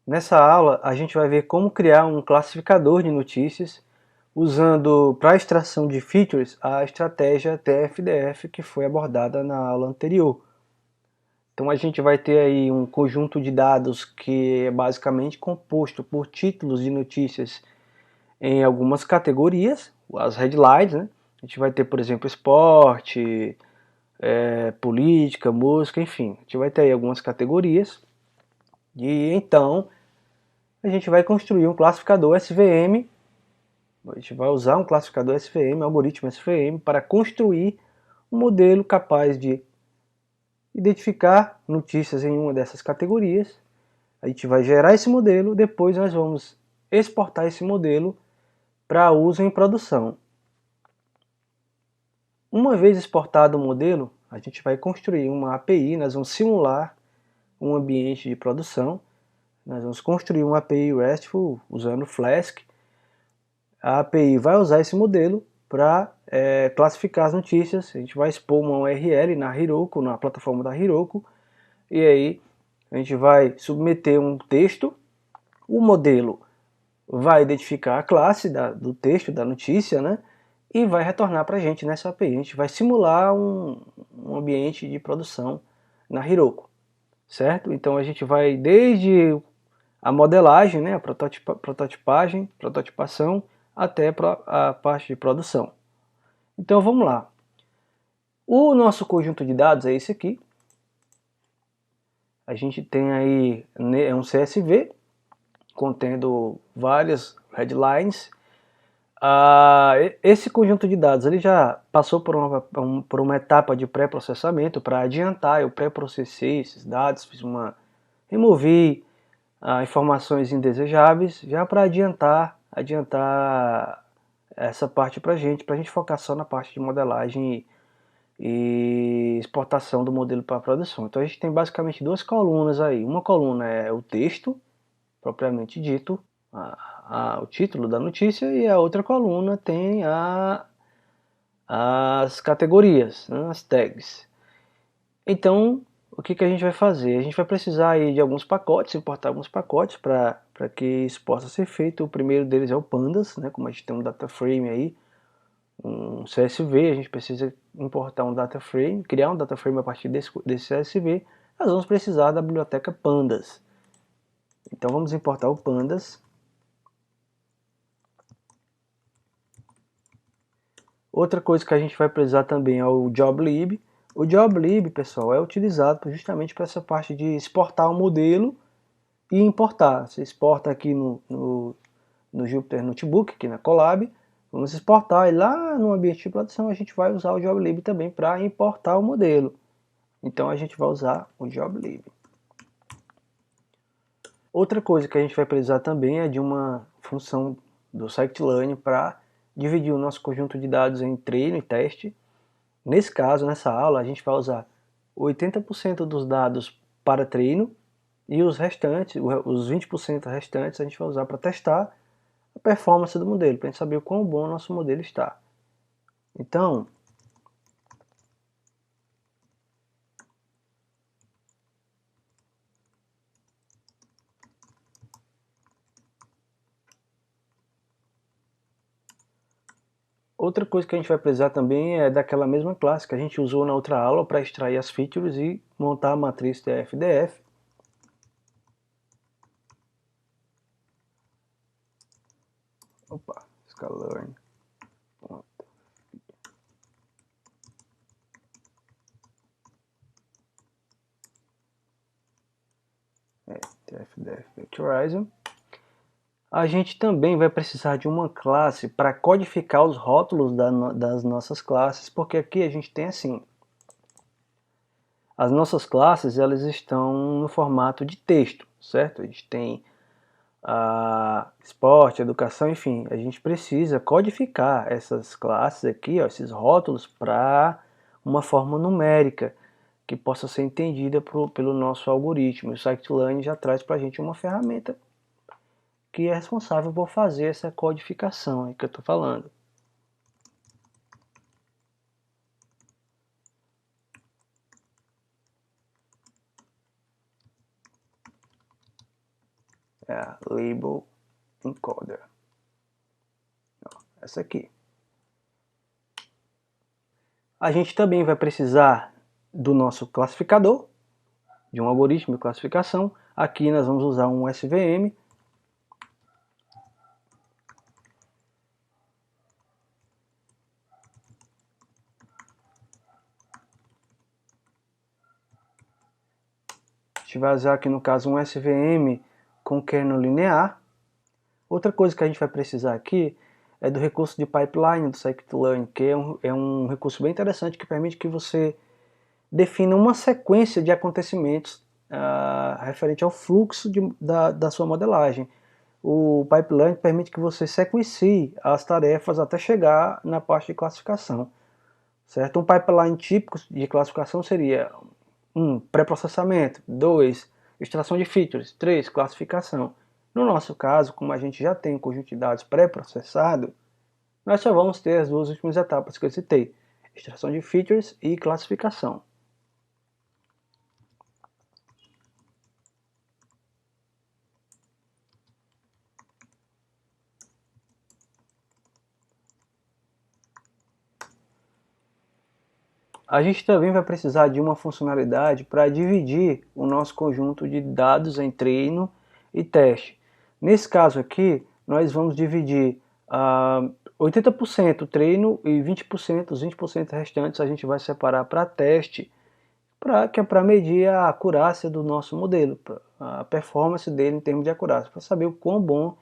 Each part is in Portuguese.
Nessa aula a gente vai ver como criar um classificador de notícias usando para extração de features a estratégia TF-DF que foi abordada na aula anterior. Então a gente vai ter aí um conjunto de dados que é basicamente composto por títulos de notícias em algumas categorias, as headlines, né? A gente vai ter, por exemplo, esporte, política, música, enfim. A gente vai ter aí algumas categorias. E então a gente vai construir um classificador SVM. A gente vai usar um classificador SVM, algoritmo SVM, para construir um modelo capaz de identificar notícias em uma dessas categorias. A gente vai gerar esse modelo, depois nós vamos exportar esse modelo para uso em produção. Uma vez exportado o modelo, a gente vai construir uma API, nós vamos simular um ambiente de produção, nós vamos construir uma API RESTful usando Flask. A API vai usar esse modelo para classificar as notícias, a gente vai expor uma URL na Heroku, na plataforma da Heroku, e aí a gente vai submeter um texto, o modelo vai identificar a classe do texto, da notícia, né? E vai retornar para a gente nessa API. A gente vai simular um ambiente de produção na Heroku, certo? Então a gente vai desde a modelagem, né, a prototipagem, prototipação, até a parte de produção. Então vamos lá. O nosso conjunto de dados é esse aqui. A gente tem aí um CSV contendo várias headlines. Esse conjunto de dados ele já passou por uma etapa de pré-processamento. Para adiantar, eu pré-processei esses dados, removi informações indesejáveis, já para adiantar essa parte para a gente focar só na parte de modelagem e exportação do modelo para a produção. Então a gente tem basicamente duas colunas aí. Uma coluna é o texto, propriamente dito, o título da notícia, e a outra coluna tem as categorias, né, as tags. Então, o que a gente vai fazer? A gente vai precisar aí de alguns pacotes, importar alguns pacotes para que isso possa ser feito. O primeiro deles é o Pandas, né, como a gente tem um data frame aí, um CSV, a gente precisa importar um data frame, criar um data frame a partir desse CSV. Nós vamos precisar da biblioteca Pandas. Então vamos importar o Pandas. Outra coisa que a gente vai precisar também é o JobLib. O JobLib, pessoal, é utilizado justamente para essa parte de exportar o modelo e importar. Você exporta aqui no Jupyter Notebook, aqui na Colab, vamos exportar, e lá no ambiente de produção a gente vai usar o JobLib também para importar o modelo. Então a gente vai usar o JobLib. Outra coisa que a gente vai precisar também é de uma função do scikit-learn para dividir o nosso conjunto de dados em treino e teste. Nesse caso, nessa aula, a gente vai usar 80% dos dados para treino e os restantes, os 20% restantes, a gente vai usar para testar a performance do modelo, para a gente saber o quão bom o nosso modelo está. Então, outra coisa que a gente vai precisar também é daquela mesma classe que a gente usou na outra aula para extrair as features e montar a matriz TF-DF. Opa, scikit-learn. TF-DF Vectorizer. A gente também vai precisar de uma classe para codificar os rótulos das nossas classes, porque aqui a gente tem assim, as nossas classes elas estão no formato de texto, certo? A gente tem esporte, educação, enfim, a gente precisa codificar essas classes aqui, ó, esses rótulos, para uma forma numérica que possa ser entendida pelo nosso algoritmo. O scikit-learn já traz para a gente uma ferramenta que é responsável por fazer essa codificação aí que eu estou falando. é a Label Encoder. Essa aqui. A gente também vai precisar do nosso classificador, de um algoritmo de classificação. Aqui nós vamos usar um SVM. A gente vai usar aqui no caso um SVM com kernel linear. Outra coisa que a gente vai precisar aqui é do recurso de pipeline do scikit-learn, que é um recurso bem interessante que permite que você defina uma sequência de acontecimentos referente ao fluxo da sua modelagem. O pipeline permite que você sequencie as tarefas até chegar na parte de classificação. Certo? Um pipeline típico de classificação seria 1. Pré-processamento, 2. Extração de features, 3. Classificação. No nosso caso, como a gente já tem um conjunto de dados pré-processado, nós só vamos ter as duas últimas etapas que eu citei, extração de features e classificação. A gente também vai precisar de uma funcionalidade para dividir o nosso conjunto de dados em treino e teste. Nesse caso aqui, nós vamos dividir 80% treino e 20%, os 20% restantes a gente vai separar para teste, que é para medir a acurácia do nosso modelo, a performance dele em termos de acurácia, para saber o quão bom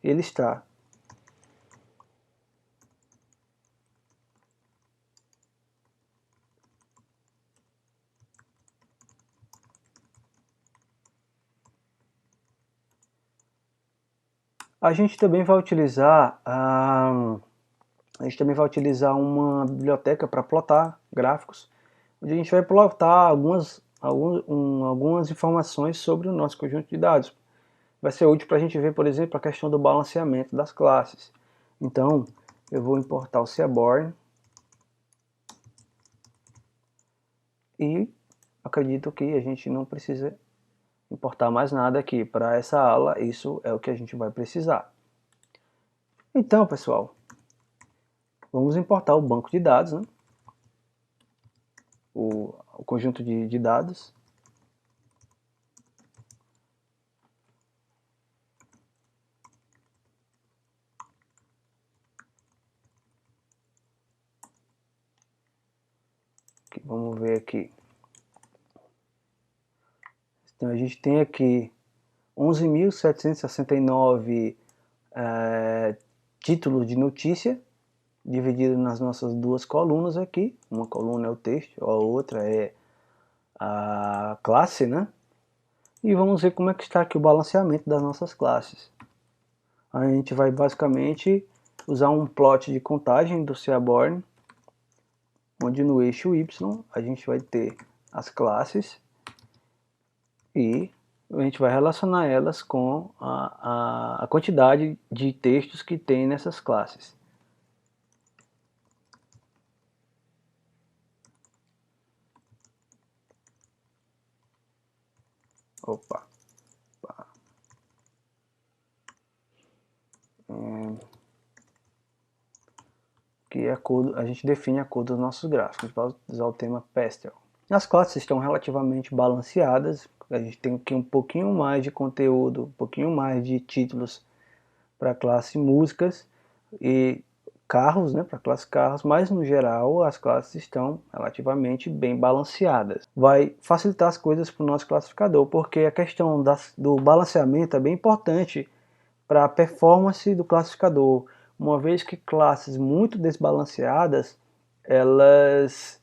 ele está. A gente também vai utilizar uma biblioteca para plotar gráficos, onde a gente vai plotar algumas informações sobre o nosso conjunto de dados. Vai ser útil para a gente ver, por exemplo, a questão do balanceamento das classes. Então, eu vou importar o Seaborn e acredito que a gente não precisa importar mais nada aqui. Para essa aula, isso é o que a gente vai precisar. Então, pessoal, vamos importar o banco de dados, né? o conjunto de dados. Vamos ver aqui. Então a gente tem aqui 11.769 títulos de notícia, dividido nas nossas duas colunas aqui. Uma coluna é o texto, a outra é a classe, né? E vamos ver como é que está aqui o balanceamento das nossas classes. A gente vai basicamente usar um plot de contagem do Seaborn, onde no eixo Y a gente vai ter as classes e a gente vai relacionar elas com a quantidade de textos que tem nessas classes. Opa. Que é a gente define a cor dos nossos gráficos. A gente vai usar o tema Pastel. As classes estão relativamente balanceadas. A gente tem aqui um pouquinho mais de conteúdo, um pouquinho mais de títulos para a classe músicas e carros, né, para a classe carros, mas no geral as classes estão relativamente bem balanceadas. Vai facilitar as coisas para o nosso classificador, porque a questão do balanceamento é bem importante para a performance do classificador, uma vez que classes muito desbalanceadas, elas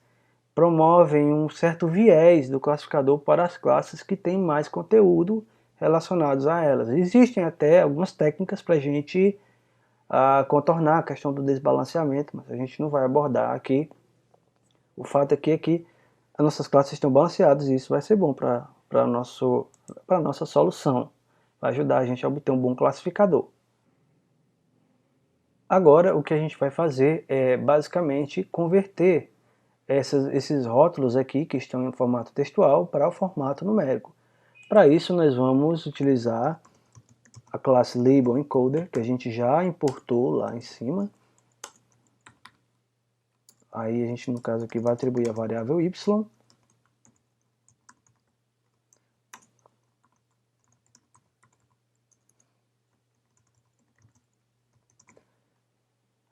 promovem um certo viés do classificador para as classes que têm mais conteúdo relacionados a elas. Existem até algumas técnicas para a gente contornar a questão do desbalanceamento, mas a gente não vai abordar aqui. O fato aqui é que as nossas classes estão balanceadas e isso vai ser bom para a nossa solução. Vai ajudar a gente a obter um bom classificador. Agora o que a gente vai fazer é basicamente converter esses rótulos aqui que estão em formato textual para o formato numérico. Para isso nós vamos utilizar a classe Label Encoder, que a gente já importou lá em cima. Aí a gente, no caso aqui, vai atribuir a variável y.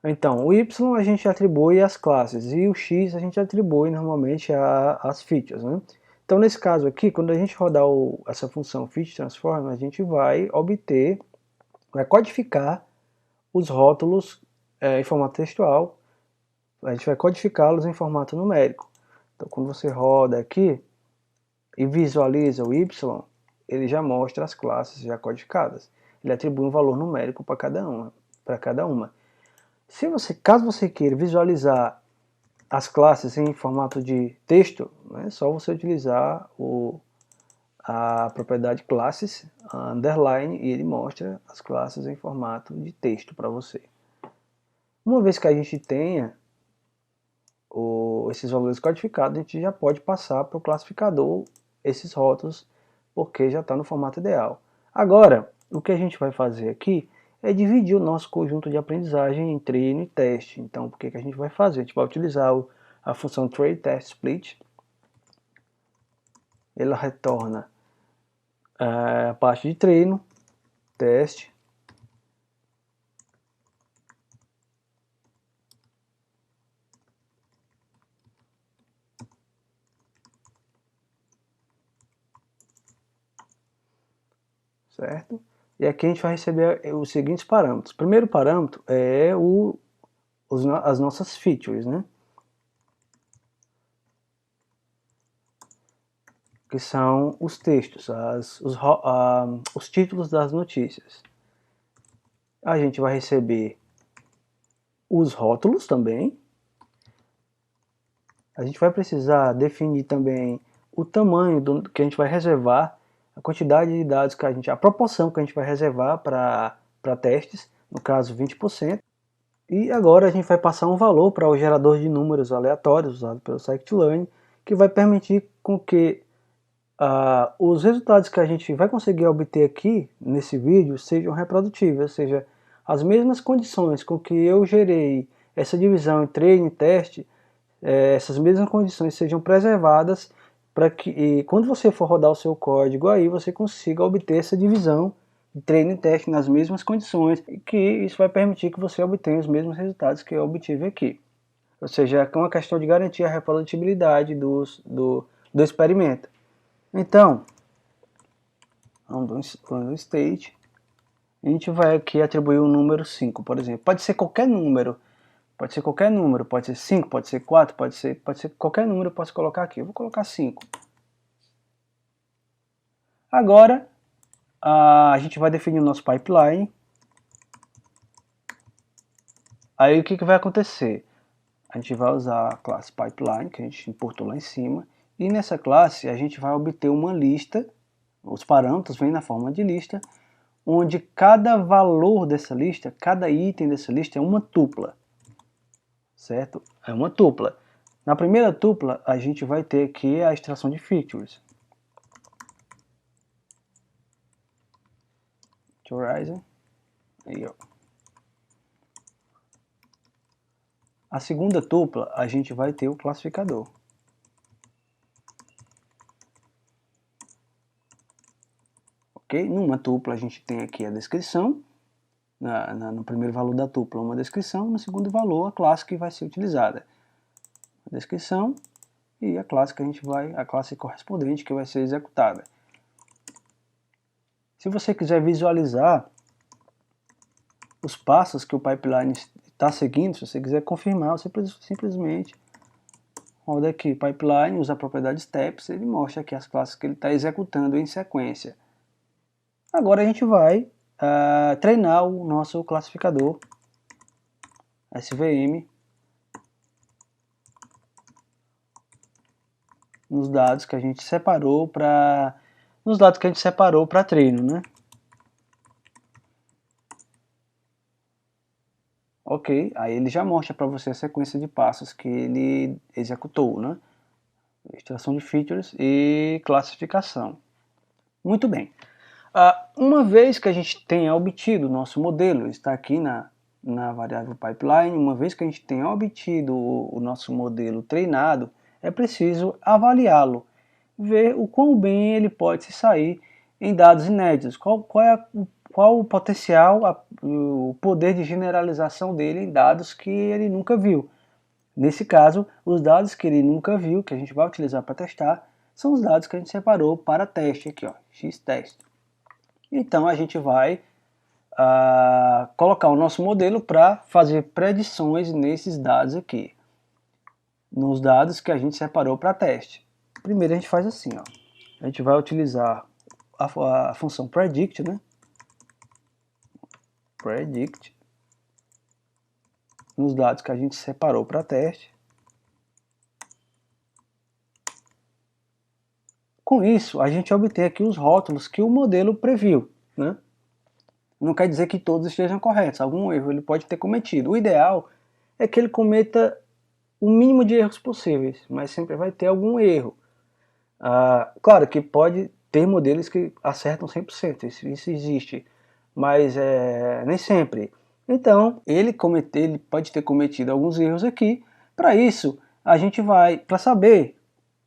Então, o y a gente atribui às classes e o x a gente atribui normalmente às features, né? Então, nesse caso aqui, quando a gente rodar essa função feature transform, a gente vai obter, vai codificar os rótulos em formato textual, a gente vai codificá-los em formato numérico. Então, quando você roda aqui e visualiza o y, ele já mostra as classes já codificadas. Ele atribui um valor numérico para cada uma. Caso você queira visualizar as classes em formato de texto, é só você utilizar a propriedade classes, a underline, e ele mostra as classes em formato de texto para você. Uma vez que a gente tenha esses valores codificados, a gente já pode passar para o classificador esses rótulos, porque já está no formato ideal. Agora, o que a gente vai fazer aqui é dividir o nosso conjunto de aprendizagem em treino e teste. Então, o que a gente vai fazer? A gente vai utilizar a função train_test_split. Ela retorna a parte de treino, teste, certo? E aqui a gente vai receber os seguintes parâmetros. O primeiro parâmetro é as nossas features, né? Que são os textos, os títulos das notícias. A gente vai receber os rótulos também. A gente vai precisar definir também o tamanho que a gente vai reservar, a quantidade de dados a proporção que a gente vai reservar para testes, no caso 20%. E agora a gente vai passar um valor para o gerador de números aleatórios usado pelo scikit-learn, que vai permitir com que os resultados que a gente vai conseguir obter aqui nesse vídeo sejam reprodutíveis, ou seja, as mesmas condições com que eu gerei essa divisão em treino e teste, essas mesmas condições sejam preservadas para que quando você for rodar o seu código aí você consiga obter essa divisão de treino e teste nas mesmas condições, e que isso vai permitir que você obtenha os mesmos resultados que eu obtive aqui. Ou seja, é uma questão de garantir a reprodutibilidade do experimento. Então, no state, a gente vai aqui atribuir o número 5, por exemplo. Pode ser qualquer número, pode ser 5, pode ser 4, pode ser qualquer número eu posso colocar aqui. Eu vou colocar 5. Agora, a gente vai definir o nosso pipeline. Aí o que vai acontecer? A gente vai usar a classe pipeline, que a gente importou lá em cima, e nessa classe a gente vai obter uma lista, os parâmetros vêm na forma de lista, onde cada valor dessa lista, cada item dessa lista é uma tupla, certo? É uma tupla. Na primeira tupla a gente vai ter aqui a extração de features. Horizon. Aí, ó. A segunda tupla a gente vai ter o classificador. Ok? Numa tupla a gente tem aqui a descrição, no primeiro valor da tupla uma descrição, no segundo valor a classe que vai ser utilizada. A descrição e a classe a classe correspondente que vai ser executada. Se você quiser visualizar os passos que o pipeline está seguindo, se você quiser confirmar, você simplesmente roda aqui pipeline, usa a propriedade steps, ele mostra aqui as classes que ele está executando em sequência. Agora a gente vai treinar o nosso classificador SVM nos dados que a gente separou para treino, né? Ok, aí ele já mostra para você a sequência de passos que ele executou, né? Extração de features e classificação. Muito bem. Uma vez que a gente tenha obtido o nosso modelo, está aqui na variável pipeline, uma vez que a gente tenha obtido o nosso modelo treinado, é preciso avaliá-lo, ver o quão bem ele pode se sair em dados inéditos, qual o potencial, o poder de generalização dele em dados que ele nunca viu. Nesse caso, os dados que ele nunca viu, que a gente vai utilizar para testar, são os dados que a gente separou para teste aqui, ó, x-test. Então a gente vai colocar o nosso modelo para fazer predições nesses dados aqui, nos dados que a gente separou para teste. Primeiro a gente faz assim, ó, a gente vai utilizar a função predict, né? Predict nos dados que a gente separou para teste. Com isso, a gente obtém aqui os rótulos que o modelo previu, né? Não quer dizer que todos estejam corretos, algum erro ele pode ter cometido. O ideal é que ele cometa o mínimo de erros possíveis, mas sempre vai ter algum erro. Claro que pode ter modelos que acertam 100%, isso existe, mas nem sempre. Então, ele pode ter cometido alguns erros aqui. Para isso, a gente vai, para saber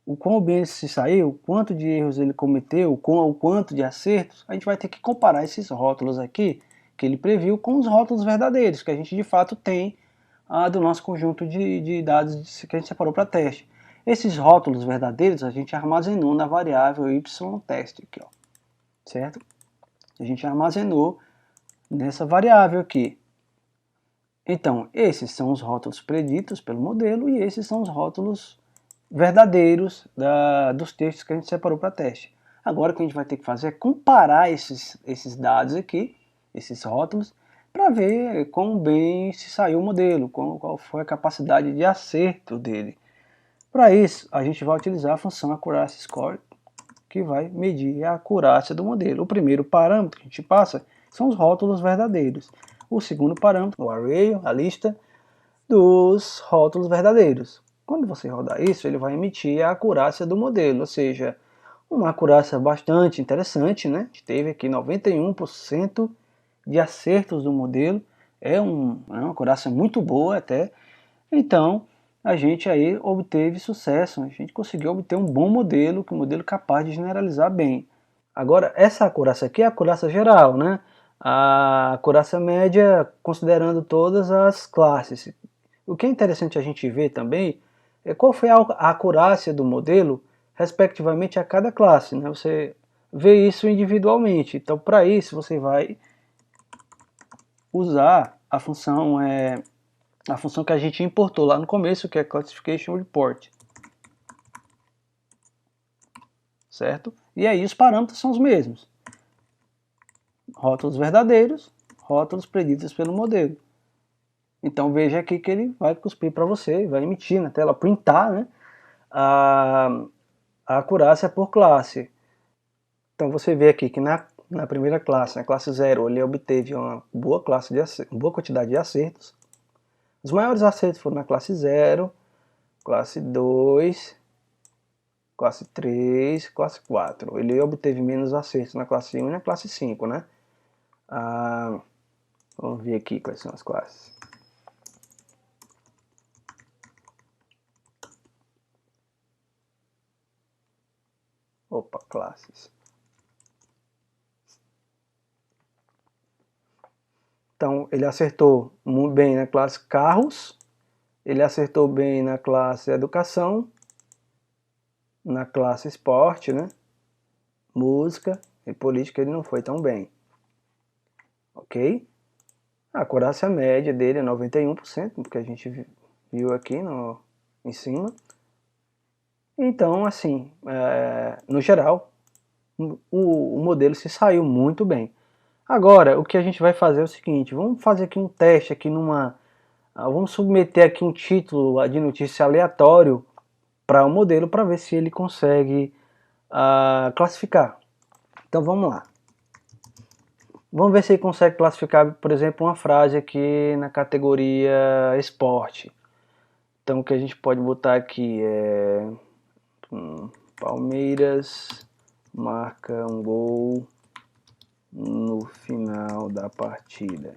o quão bem ele se saiu, quanto de erros ele cometeu, o quanto de acertos, a gente vai ter que comparar esses rótulos aqui, que ele previu, com os rótulos verdadeiros, que a gente de fato tem do nosso conjunto de dados que a gente separou para teste. Esses rótulos verdadeiros a gente armazenou na variável y_test aqui, ó, certo? A gente armazenou nessa variável aqui. Então, esses são os rótulos preditos pelo modelo e esses são os rótulos verdadeiros dos textos que a gente separou para teste. Agora o que a gente vai ter que fazer é comparar esses dados aqui, esses rótulos, para ver quão bem se saiu o modelo, qual foi a capacidade de acerto dele. Para isso, a gente vai utilizar a função accuracy score, que vai medir a acurácia do modelo. O primeiro parâmetro que a gente passa são os rótulos verdadeiros. O segundo parâmetro, o array, a lista dos rótulos verdadeiros. Quando você rodar isso, ele vai emitir a acurácia do modelo, ou seja, uma acurácia bastante interessante, né? A gente teve aqui 91% de acertos do modelo, é uma acurácia muito boa até. Então, a gente aí obteve sucesso, a gente conseguiu obter um bom modelo, um modelo capaz de generalizar bem. Agora, essa acurácia aqui é a acurácia geral, né? A acurácia média considerando todas as classes. O que é interessante a gente ver também é qual foi a acurácia do modelo respectivamente a cada classe, né? Você vê isso individualmente. Então, para isso, você vai usar a função que a gente importou lá no começo, que é Classification Report. Certo? E aí os parâmetros são os mesmos. Rótulos verdadeiros, rótulos preditos pelo modelo. Então veja aqui que ele vai cuspir para você, vai emitir na tela, printar, né, a acurácia por classe. Então você vê aqui que na primeira classe, na classe 0, ele obteve uma boa quantidade de acertos. Os maiores acertos foram na classe 0, classe 2, classe 3, classe 4. Ele obteve menos acertos na classe 1 e na classe 5, né? Vamos ver aqui quais são as classes. Opa, classes. Então, ele acertou muito bem na classe carros, ele acertou bem na classe educação, na classe esporte, né? Música e política ele não foi tão bem. Ok? A acurácia média dele é 91%, porque a gente viu aqui em cima. Então, assim, no geral, o modelo se saiu muito bem. Agora, o que a gente vai fazer é o seguinte, vamos fazer aqui um teste aqui vamos submeter aqui um título de notícia aleatório para o modelo para ver se ele consegue classificar. Então vamos lá. Vamos ver se ele consegue classificar, por exemplo, uma frase aqui na categoria esporte. Então o que a gente pode botar aqui é Palmeiras marca um gol no final da partida.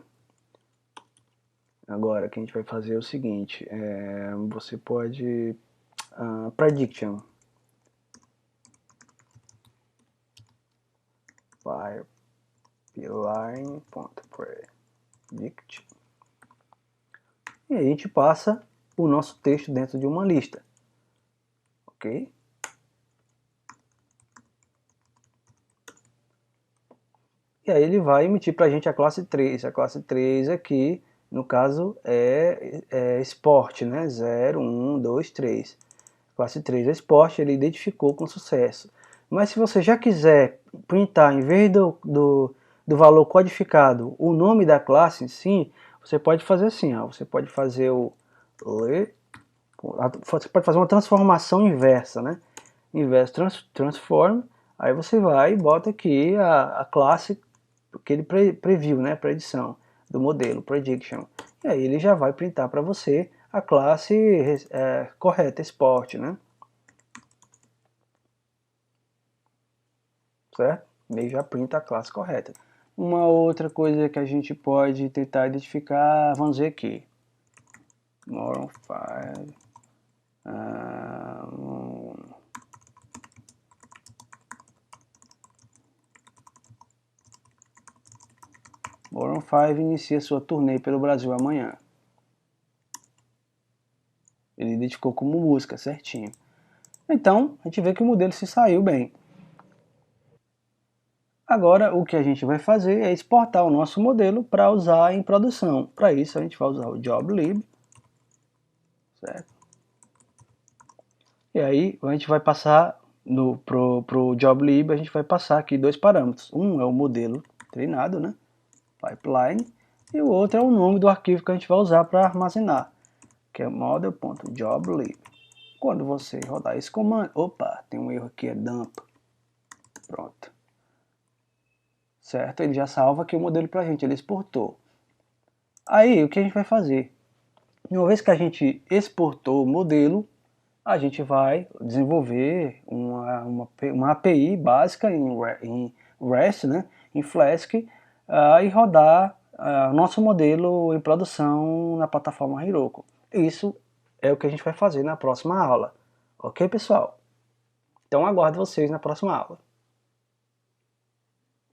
Agora, o que a gente vai fazer é o seguinte, você pode... prediction. Pipeline.predict. E aí a gente passa o nosso texto dentro de uma lista. Ok? E aí ele vai emitir para a gente a classe 3. A classe 3 aqui, no caso, é Sport, né? 0, 1, 2, 3. Classe 3 é Sport, ele identificou com sucesso. Mas se você já quiser printar, em vez do valor codificado, o nome da classe em si, você pode fazer assim, ó, você pode fazer você pode fazer uma transformação inversa, né? Inverso transform, aí você vai e bota aqui a classe que ele previu, né, predição do modelo, prediction. E aí ele já vai printar para você a classe correta, Sport, né? Certo? Ele já printa a classe correta. Uma outra coisa que a gente pode tentar identificar, vamos ver aqui. Moron 5. Moron 5 inicia sua turnê pelo Brasil amanhã. Ele identificou como música, certinho. Então, a gente vê que o modelo se saiu bem. Agora, o que a gente vai fazer é exportar o nosso modelo para usar em produção. Para isso, a gente vai usar o joblib, certo? E aí, a gente vai passar pro joblib, a gente vai passar aqui dois parâmetros. Um é o modelo treinado, né? Pipeline, e o outro é o nome do arquivo que a gente vai usar para armazenar, que é model.joblib. Quando você rodar esse comando, opa, tem um erro aqui, é dump. Pronto. Certo? Ele já salva aqui o modelo para a gente, ele exportou. Aí, o que a gente vai fazer? Uma vez que a gente exportou o modelo, a gente vai desenvolver uma API básica em REST, né, em Flask, e rodar nosso modelo em produção na plataforma Heroku. Isso é o que a gente vai fazer na próxima aula. Ok, pessoal? Então aguardo vocês na próxima aula.